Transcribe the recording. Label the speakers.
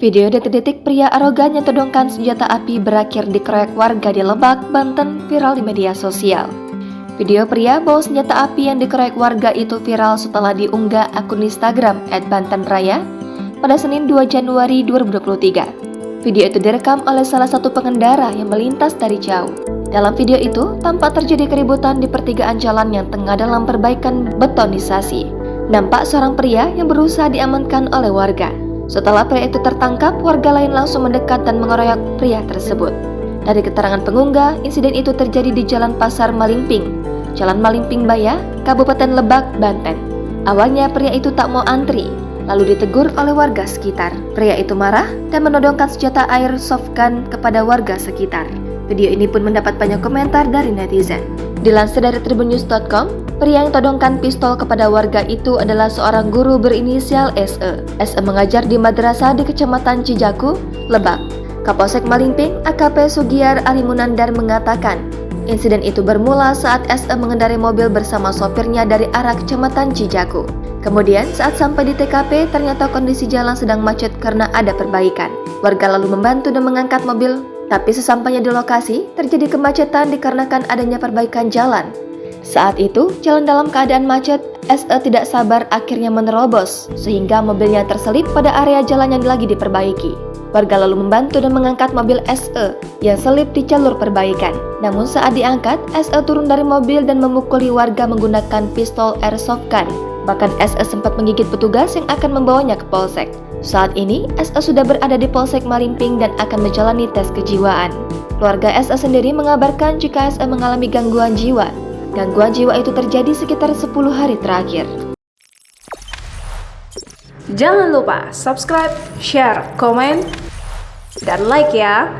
Speaker 1: Video detik-detik pria arogan yang todongkan senjata api berakhir dikeroyok warga di Lebak, Banten viral di media sosial. Video pria bawa senjata api yang dikeroyok warga itu viral setelah diunggah akun Instagram @bantenraya pada Senin 2 Januari 2023. Video itu direkam oleh salah satu pengendara yang melintas dari jauh. Dalam video itu, tampak terjadi keributan di pertigaan jalan yang tengah dalam perbaikan betonisasi. Nampak seorang pria yang berusaha diamankan oleh warga. Setelah pria itu tertangkap, warga lain langsung mendekat dan mengeroyok pria tersebut. Dari keterangan pengunggah, insiden itu terjadi di Jalan Pasar Malingping, Jalan Malingping Baya, Kabupaten Lebak, Banten. Awalnya pria itu tak mau antri, lalu ditegur oleh warga sekitar. Pria itu marah dan menodongkan senjata airsoft gun kepada warga sekitar. Video ini pun mendapat banyak komentar dari netizen. Dilansir dari tribunnews.com, pria yang todongkan pistol kepada warga itu adalah seorang guru berinisial SE. SE mengajar di madrasah di Kecamatan Cijaku, Lebak. Kapolsek Malingping, AKP Sugiar Alimunandar mengatakan, insiden itu bermula saat SE mengendarai mobil bersama sopirnya dari arah Kecamatan Cijaku. Kemudian saat sampai di TKP, ternyata kondisi jalan sedang macet karena ada perbaikan. Warga lalu membantu dan mengangkat mobil, tapi sesampainya di lokasi, terjadi kemacetan dikarenakan adanya perbaikan jalan. Saat itu, jalan dalam keadaan macet, SE tidak sabar akhirnya menerobos, sehingga mobilnya terselip pada area jalan yang lagi diperbaiki. Warga lalu membantu dan mengangkat mobil SE yang selip di jalur perbaikan. Namun saat diangkat, SE turun dari mobil dan memukuli warga menggunakan pistol airsoft gun. Bahkan SE sempat menggigit petugas yang akan membawanya ke polsek. Saat ini, SE sudah berada di Polsek Malingping dan akan menjalani tes kejiwaan. Keluarga SE sendiri mengabarkan jika SE mengalami gangguan jiwa. Gangguan jiwa itu terjadi sekitar 10 hari terakhir.
Speaker 2: Jangan lupa subscribe, share, komen, dan like ya!